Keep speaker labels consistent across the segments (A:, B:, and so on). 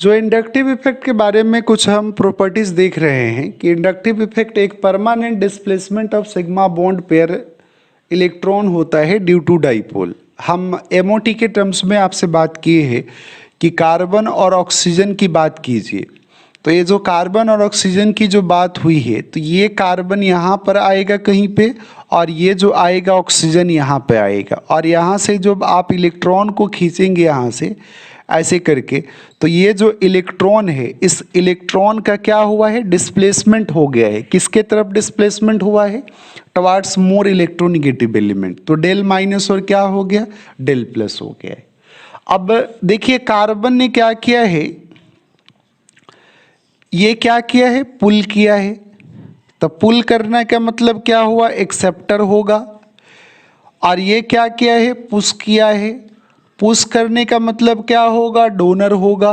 A: जो inductive effect के बारे में कुछ हम प्रॉपर्टीज देख रहे हैं कि इंडक्टिव इफेक्ट एक permanent displacement of sigma bond pair electron होता है ड्यू टू डाइपोल। हम एमओटी के टर्म्स में आपसे बात किए हैं कि कार्बन और ऑक्सीजन की बात कीजिए, तो ये जो कार्बन और ऑक्सीजन की जो बात हुई है, तो ये कार्बन यहाँ पर आएगा कहीं पे और ये जो आएगा ऑक्सीजन यहाँ पे आएगा, और यहाँ से जब आप इलेक्ट्रॉन को खींचेंगे यहाँ से ऐसे करके, तो ये जो इलेक्ट्रॉन है इस इलेक्ट्रॉन का क्या हुआ है, डिस्प्लेसमेंट हो गया है। किसके तरफ डिस्प्लेसमेंट हुआ है, टवार्ड्स मोर इलेक्ट्रोनिगेटिव एलिमेंट। तो डेल माइनस और क्या हो गया, डेल प्लस हो गया है। अब देखिए कार्बन ने क्या किया है, ये क्या किया है, पुल किया है। तो पुल करना का मतलब क्या हुआ, एक्सेप्टर होगा। और ये क्या किया है, पुश किया है। पुश करने का मतलब क्या होगा, डोनर होगा।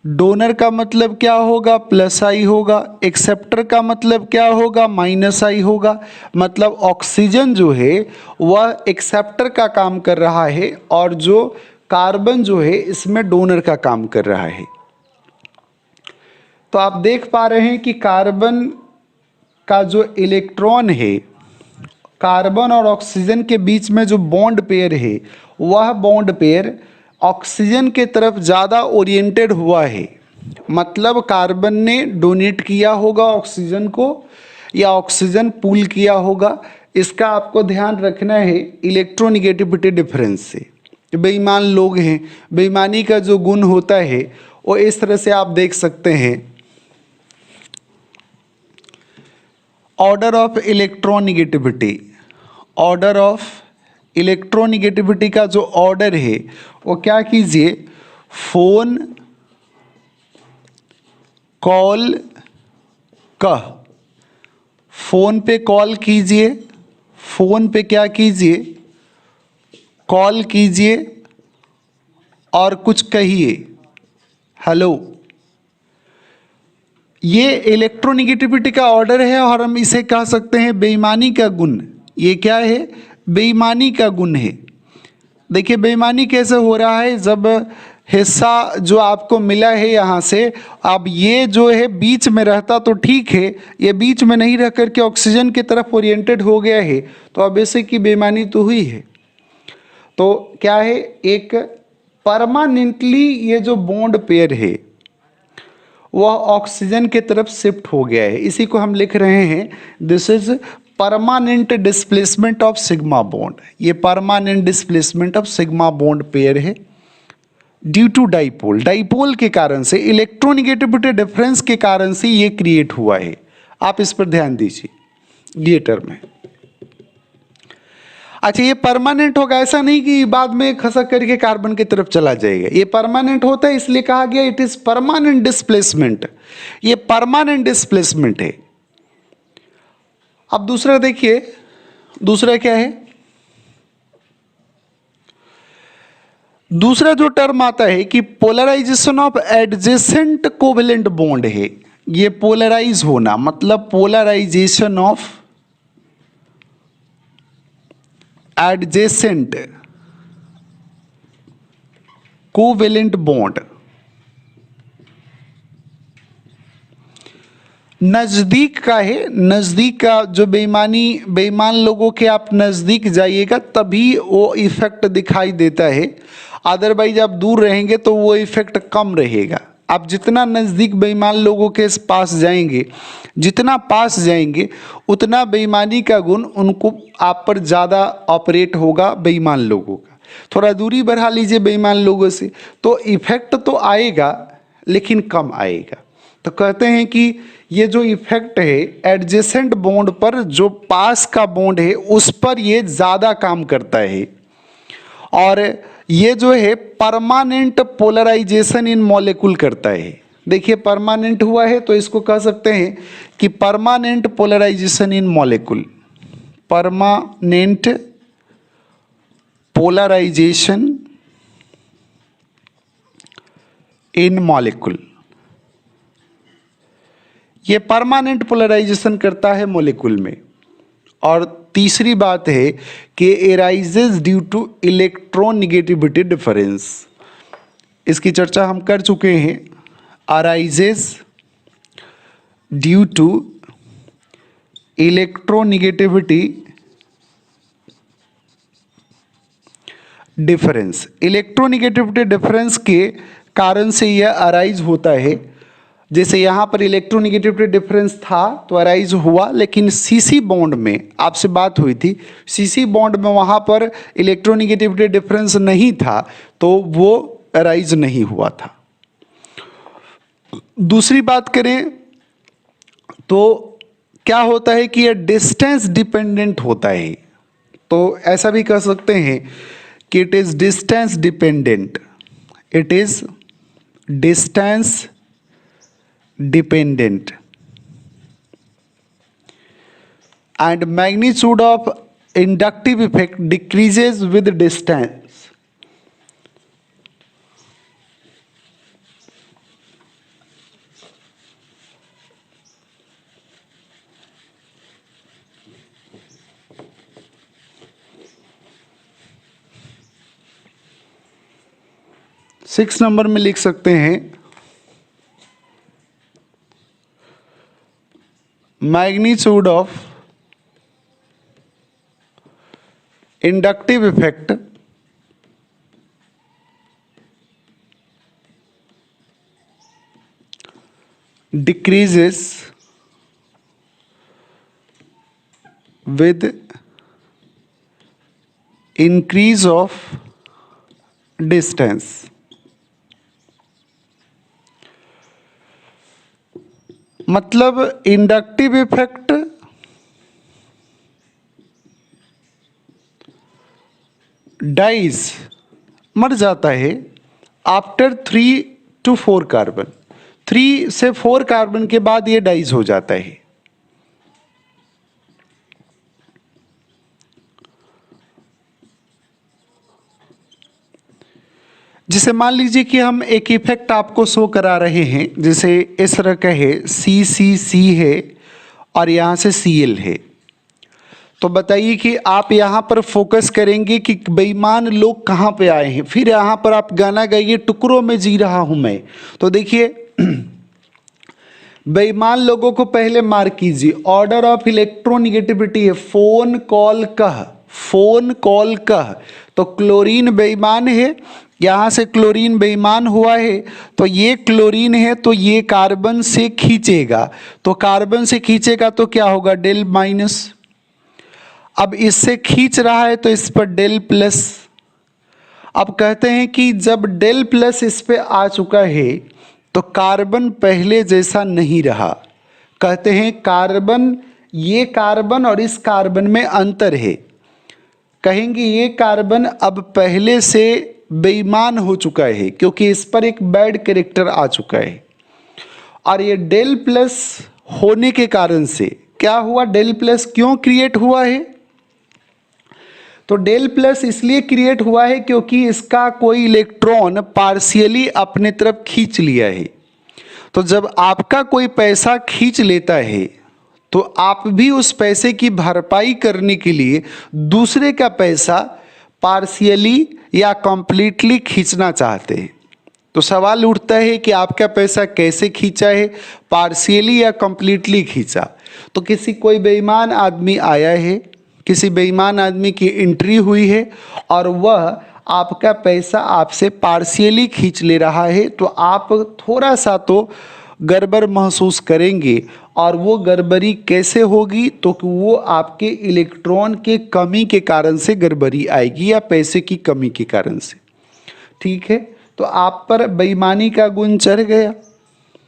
A: डोनर का मतलब क्या होगा, प्लस आई होगा। एक्सेप्टर का मतलब क्या होगा, माइनस आई होगा। मतलब ऑक्सीजन जो है वह एक्सेप्टर का काम कर रहा है और जो कार्बन जो है इसमें डोनर का काम कर रहा है। तो आप देख पा रहे हैं कि कार्बन का जो इलेक्ट्रॉन है, कार्बन और ऑक्सीजन के बीच में जो बॉन्ड पेयर है वह बॉन्ड पेयर ऑक्सीजन के तरफ ज़्यादा ओरिएंटेड हुआ है। मतलब कार्बन ने डोनेट किया होगा ऑक्सीजन को या ऑक्सीजन पूल किया होगा। इसका आपको ध्यान रखना है इलेक्ट्रोनिगेटिविटी डिफरेंस से। बेईमान लोग हैं, बेईमानी का जो गुण होता है वो इस तरह से आप देख सकते हैं। Order of electronegativity, order of electronegativity का जो ऑर्डर है वो क्या कीजिए, फोन, कॉल, कह। फोन पे कॉल कीजिए, फोन पे क्या कीजिए, कॉल कीजिए और कुछ कहिए, हेलो। ये इलेक्ट्रोनिगेटिविटी का ऑर्डर है और हम इसे कह सकते हैं बेईमानी का गुण। ये क्या है, बेईमानी का गुण है। देखिए बेईमानी कैसे हो रहा है, जब हिस्सा जो आपको मिला है यहाँ से, अब ये जो है बीच में रहता तो ठीक है, ये बीच में नहीं रह करके ऑक्सीजन की तरफ ओरिएंटेड हो गया है, तो अब ऐसे की बेईमानी तो हुई है। तो क्या है, एक परमानेंटली ये जो बॉन्ड पेयर है वह ऑक्सीजन की तरफ शिफ्ट हो गया है। इसी को हम लिख रहे हैं, this is permanent displacement of sigma bond. ये permanent displacement of sigma bond pair है ड्यू टू डाइपोल। डाइपोल के कारण से, इलेक्ट्रोनिगेटिविटी डिफरेंस के कारण से ये क्रिएट हुआ है। आप इस पर ध्यान दीजिए ये टर्म है। अच्छा, ये परमानेंट होगा, ऐसा नहीं कि बाद में खसक करके कार्बन की तरफ चला जाएगा। ये परमानेंट होता है, इसलिए कहा गया इट इज परमानेंट डिस्प्लेसमेंट। ये परमानेंट डिस्प्लेसमेंट है। अब दूसरा देखिए, दूसरा क्या है, दूसरा जो टर्म आता है कि polarisation of adjacent covalent bond है। ये पोलराइज होना, मतलब polarisation of adjacent covalent bond. नजदीक का है, नजदीक का जो बेईमान लोगों के आप नजदीक जाइएगा तभी वो इफेक्ट दिखाई देता है। अदरवाइज आप दूर रहेंगे तो वो इफेक्ट कम रहेगा। आप जितना नज़दीक बेईमान लोगों के पास जाएंगे, जितना पास जाएंगे, उतना बेईमानी का गुण उनको आप पर ज़्यादा ऑपरेट होगा बेईमान लोगों का। थोड़ा दूरी बढ़ा लीजिए बेईमान लोगों से तो इफेक्ट तो आएगा लेकिन कम आएगा। तो कहते हैं कि ये जो इफेक्ट है एडजेसेंट बॉन्ड पर, जो पास का बॉन्ड है उस पर ये ज़्यादा काम करता है। और ये जो है परमानेंट पोलराइजेशन इन मॉलिक्यूल करता है। देखिए परमानेंट हुआ है तो इसको कह सकते हैं कि permanent polarisation in molecule, permanent polarisation in molecule. ये परमानेंट पोलराइजेशन करता है मॉलिक्यूल में। और तीसरी बात है कि arises due to electronegativity difference. इसकी चर्चा हम कर चुके हैं arises due to electronegativity difference. Electronegativity difference के कारण से यह अराइज होता है। जैसे यहाँ पर इलेक्ट्रोनेगेटिविटी डिफरेंस था तो अराइज हुआ, लेकिन सीसी बॉन्ड में आपसे बात हुई थी, सीसी बॉन्ड में वहाँ पर इलेक्ट्रोनेगेटिविटी डिफरेंस नहीं था तो वो अराइज नहीं हुआ था। दूसरी बात करें तो क्या होता है कि यह डिस्टेंस डिपेंडेंट होता है। तो ऐसा भी कह सकते हैं कि it is distance dependent, it is distance dependent and magnitude of inductive effect decreases with distance। Six number में लिख सकते हैं magnitude of inductive effect decreases with increase of distance। मतलब इंडक्टिव इफेक्ट डाइज मर जाता है आफ्टर 3 to 4 कार्बन, 3 से 4 carbon के बाद ये डाइज हो जाता है। जिसे मान लीजिए कि हम एक इफेक्ट आपको शो करा रहे हैं, जैसे इस तरह का है, CCC है और यहाँ से Cl है। तो बताइए कि आप यहाँ पर फोकस करेंगे कि बेईमान लोग कहाँ पे आए हैं, फिर यहाँ पर आप गाना गाइए टुकड़ों में जी रहा हूँ मैं। तो देखिए बेईमान लोगों को पहले मार्क कीजिए। ऑर्डर ऑफ इलेक्ट्रोनेगेटिविटी है फोन कॉल कह, फोन कॉल कह। तो क्लोरीन बेईमान है, यहाँ से क्लोरीन बेईमान हुआ है, तो ये क्लोरीन है तो ये कार्बन से खींचेगा, तो कार्बन से खींचेगा तो क्या होगा, डेल माइनस। अब इससे खींच रहा है तो इस पर डेल प्लस। अब कहते हैं कि जब डेल प्लस इस पे आ चुका है तो कार्बन पहले जैसा नहीं रहा। कहते हैं कार्बन, ये कार्बन और इस कार्बन में अंतर है। कहेंगे ये कार्बन अब पहले से बेईमान हो चुका है क्योंकि इस पर एक बैड कैरेक्टर आ चुका है। और ये डेल प्लस होने के कारण से क्या हुआ, डेल प्लस क्यों क्रिएट हुआ है, तो डेल प्लस इसलिए क्रिएट हुआ है क्योंकि इसका कोई इलेक्ट्रॉन पार्शियली अपने तरफ खींच लिया है। तो जब आपका कोई पैसा खींच लेता है तो आप भी उस पैसे की भरपाई करने के लिए दूसरे का पैसा पार्शियली या कंप्लीटली खींचना चाहते हैं। तो सवाल उठता है कि आपका पैसा कैसे खींचा है, पार्शियली या कंप्लीटली खींचा। तो किसी कोई बेईमान आदमी आया है, किसी बेईमान आदमी की एंट्री हुई है और वह आपका पैसा आपसे पार्शियली खींच ले रहा है, तो आप थोड़ा सा तो गड़बड़ महसूस करेंगे। और वो गड़बड़ी कैसे होगी, तो वो आपके इलेक्ट्रॉन के कमी के कारण से गड़बड़ी आएगी या पैसे की कमी के कारण से। ठीक है, तो आप पर बेईमानी का गुण चढ़ गया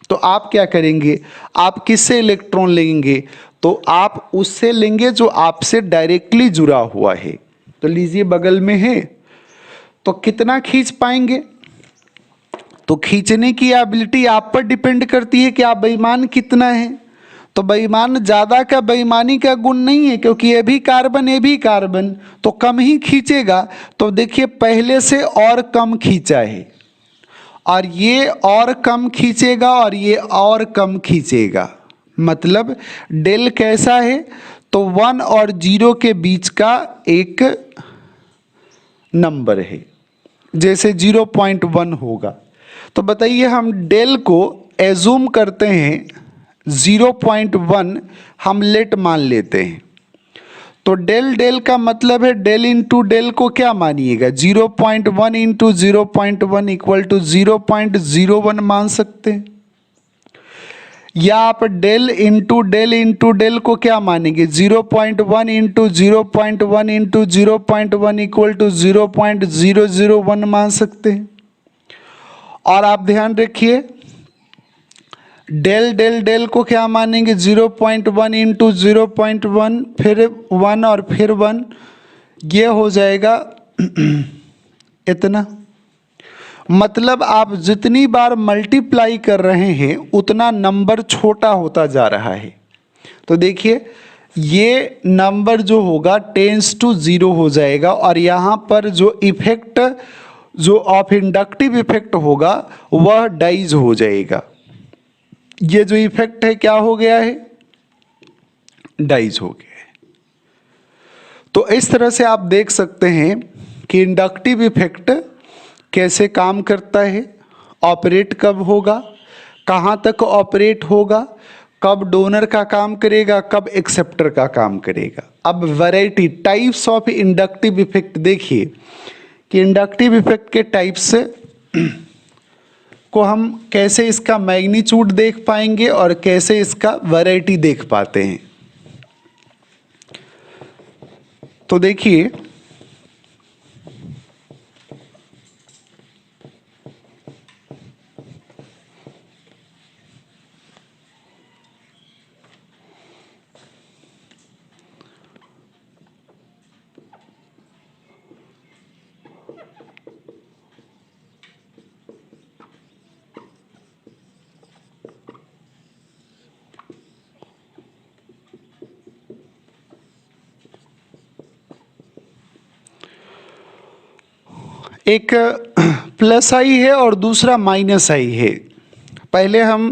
A: तो आप क्या करेंगे, आप किससे इलेक्ट्रॉन लेंगे, तो आप उससे लेंगे जो आपसे डायरेक्टली जुड़ा हुआ है। तो लीजिए बगल में है, तो कितना खींच पाएंगे, तो खींचने की एबिलिटी आप पर डिपेंड करती है कि आप बेईमान कितना है। तो बेईमान ज़्यादा का बेईमानी का गुण नहीं है क्योंकि ये भी कार्बन ये भी कार्बन, तो कम ही खींचेगा। तो देखिए पहले से और कम खींचा है और ये और कम खींचेगा और ये और कम खींचेगा, मतलब डेल कैसा है, तो 1 और 0 के बीच का एक नंबर है, जैसे 0.1 होगा। तो बताइए हम डेल को एज्यूम करते हैं 0.1 हम लेट मान लेते हैं, तो डेल डेल का मतलब है डेल इंटू डेल को क्या मानिएगा, 0.1 इंटू 0.1 इक्वल टू 0.01 मान सकते हैं, या आप डेल इंटू डेल को क्या मानेंगे, 0.1 इंटू 0.1 इंटू 0.1 इक्वल टू 0.001 मान सकते हैं। और आप ध्यान रखिए डेल डेल डेल को क्या मानेंगे, 0.1 इंटू 0.1 फिर 1 और फिर 1, ये हो जाएगा इतना। मतलब आप जितनी बार मल्टीप्लाई कर रहे हैं उतना नंबर छोटा होता जा रहा है। तो देखिए ये नंबर जो होगा टेंस टू 0 हो जाएगा, और यहाँ पर जो इफेक्ट जो ऑफ इंडक्टिव इफेक्ट होगा वह डाइज हो जाएगा। ये जो इफेक्ट है क्या हो गया है, डाइज हो गया है। तो इस तरह से आप देख सकते हैं कि इंडक्टिव इफेक्ट कैसे काम करता है, ऑपरेट कब होगा, कहाँ तक ऑपरेट होगा, कब डोनर का काम करेगा, कब एक्सेप्टर का काम करेगा। अब variety types of inductive effect देखिए कि इंडक्टिव इफेक्ट के टाइप्स को हम कैसे इसका मैग्नीट्यूड देख पाएंगे और कैसे इसका वैरायटी देख पाते हैं। तो देखिए एक प्लस आई है और दूसरा माइनस आई है। पहले हम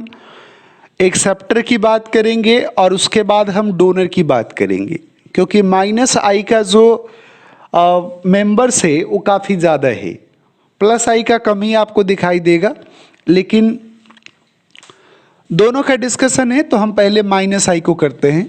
A: एक्सेप्टर की बात करेंगे और उसके बाद हम डोनर की बात करेंगे, क्योंकि माइनस आई का जो मेंबर्स है वो काफ़ी ज़्यादा है, प्लस आई का कम ही आपको दिखाई देगा। लेकिन दोनों का डिस्कशन है तो हम पहले माइनस आई को करते हैं।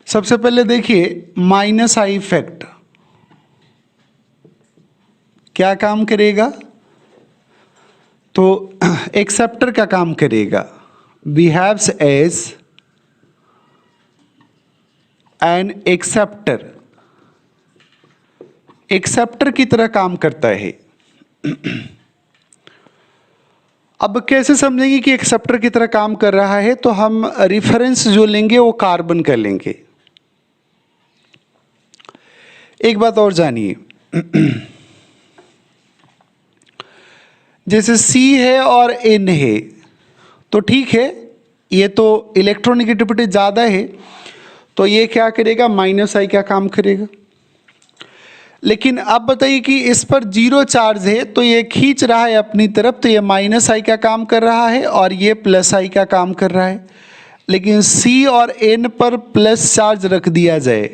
A: सबसे पहले देखिए माइनस आई इफेक्ट क्या काम करेगा, तो एक्सेप्टर का काम करेगा, behaves as an acceptor, acceptor की तरह काम करता है। अब कैसे समझेंगे कि एक्सेप्टर की तरह काम कर रहा है, तो हम रेफरेंस जो लेंगे वो कार्बन का लेंगे। एक बात और जानिए, जैसे C है और N है तो ठीक है, ये तो इलेक्ट्रोनेगेटिविटी ज़्यादा है तो ये क्या करेगा, माइनस आई का काम करेगा। लेकिन अब बताइए कि इस पर 0 चार्ज है तो ये खींच रहा है अपनी तरफ, तो ये माइनस आई का काम कर रहा है और ये प्लस आई का काम कर रहा है। लेकिन C और N पर प्लस चार्ज रख दिया जाए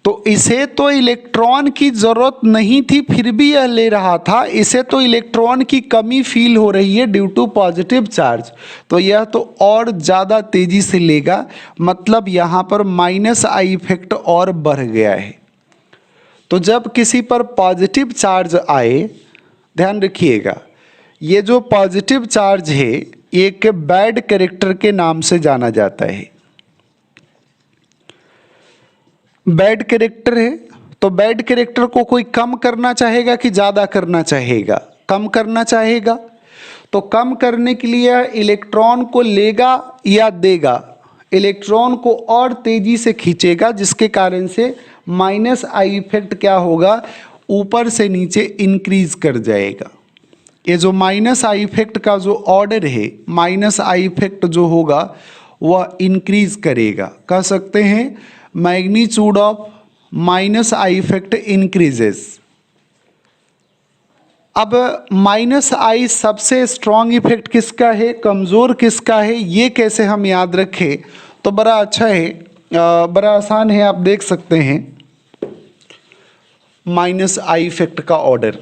A: तो इसे तो इलेक्ट्रॉन की ज़रूरत नहीं थी फिर भी यह ले रहा था, इसे तो इलेक्ट्रॉन की कमी फील हो रही है ड्यू टू पॉजिटिव चार्ज, तो यह तो और ज़्यादा तेज़ी से लेगा। मतलब यहाँ पर माइनस आई इफेक्ट और बढ़ गया है। तो जब किसी पर पॉजिटिव चार्ज आए, ध्यान रखिएगा ये जो पॉजिटिव चार्ज है एक बैड कैरेक्टर के नाम से जाना जाता है। बैड कैरेक्टर है तो बैड कैरेक्टर को कोई कम करना चाहेगा कि ज़्यादा करना चाहेगा, कम करना चाहेगा। तो कम करने के लिए इलेक्ट्रॉन को लेगा या देगा, इलेक्ट्रॉन को और तेजी से खींचेगा, जिसके कारण से माइनस आई इफेक्ट क्या होगा, ऊपर से नीचे इंक्रीज कर जाएगा। ये जो माइनस आई इफेक्ट का जो ऑर्डर है, माइनस आई इफेक्ट जो होगा वह इंक्रीज करेगा। कह सकते हैं magnitude of minus I effect increases. अब माइनस आई सबसे स्ट्रॉन्ग इफेक्ट किसका है, कमज़ोर किसका है, ये कैसे हम याद रखें, तो बड़ा अच्छा है, बड़ा आसान है। आप देख सकते हैं माइनस आई इफेक्ट का order.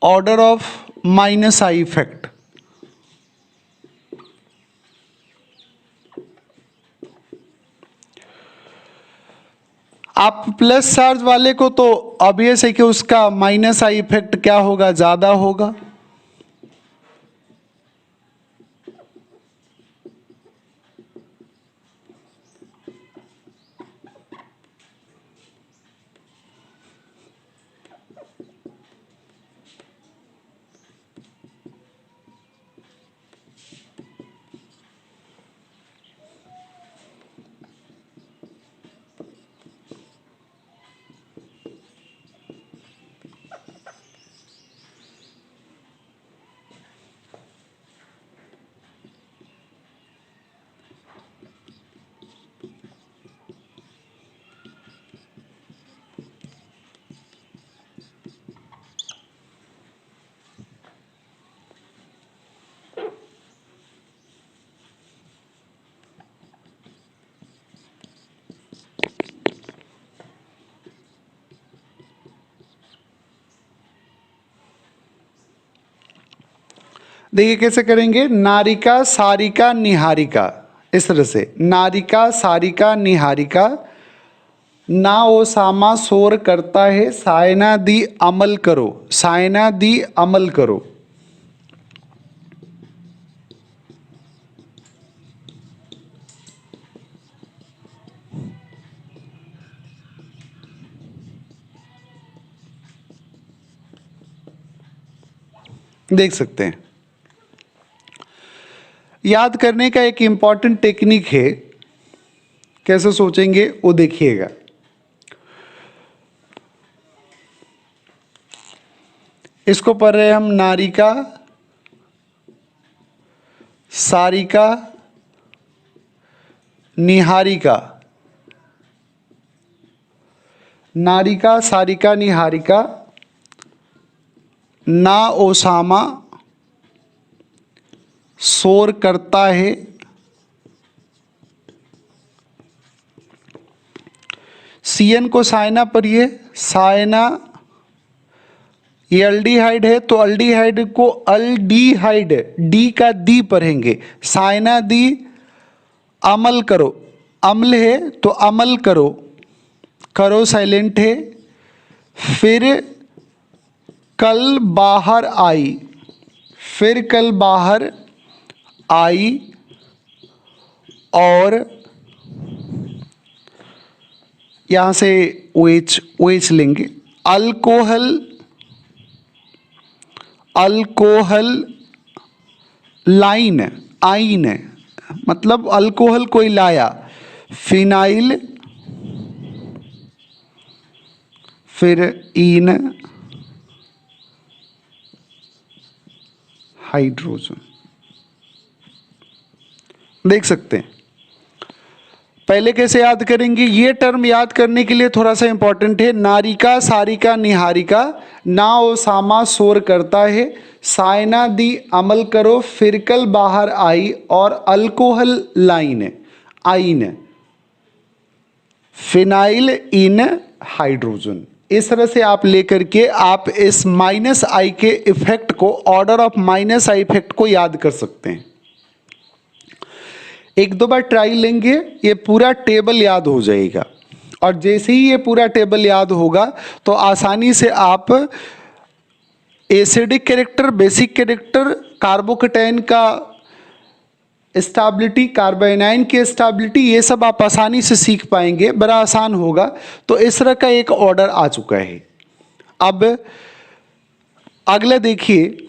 A: Order of minus I effect, आप प्लस चार्ज वाले को तो ऑब्वियस है कि उसका माइनस आई इफेक्ट क्या होगा, ज़्यादा होगा। देखिए कैसे करेंगे, नारिका सारिका निहारिका, इस तरह से नारिका सारिका निहारिका, ना ओ सामा शोर करता है, सायना दी अमल करो, सायना दी अमल करो। देख सकते हैं, याद करने का एक इम्पॉर्टेंट टेक्निक है, कैसे सोचेंगे वो देखिएगा। इसको पढ़ रहे हैं हम, नारिका सारिका निहारिका, नारिका सारिका निहारिका, ना ओसामा शोर करता है, सीएन को सायना पढ़िए, सायना, ये अल्डिहाइड है तो अल्डिहाइड को अल्डिहाइड, डी का दी पढ़ेंगे, सायना दी अमल करो, अम्ल है तो अमल करो, करो साइलेंट है, फिर कल बाहर आई, फिर कल बाहर आई, और यहाँ से ओएच ओएच लेंगे, अल्कोहल, अल्कोहल लाइन, आइन मतलब अल्कोहल कोई लाया, फिनाइल, फिर इन हाइड्रोजन। देख सकते हैं, पहले कैसे याद करेंगे, ये टर्म याद करने के लिए थोड़ा सा इंपॉर्टेंट है। नारिका सारिका निहारिका, ना ओ सामा शोर करता है, सायना दी अमल करो, फिरकल बाहर आई, और अल्कोहल लाइन, आइन, फिनाइल इन हाइड्रोजन। इस तरह से आप लेकर के आप इस माइनस आई के इफेक्ट को, order of minus I effect को याद कर सकते हैं। एक दो बार ट्राई लेंगे, ये पूरा टेबल याद हो जाएगा, और जैसे ही ये पूरा टेबल याद होगा तो आसानी से आप acidic character, basic character, carbocation का स्टेबिलिटी, कार्बोनाइन की स्टेबिलिटी, ये सब आप आसानी से सीख पाएंगे, बड़ा आसान होगा। तो इस तरह का एक ऑर्डर आ चुका है। अब अगला देखिए,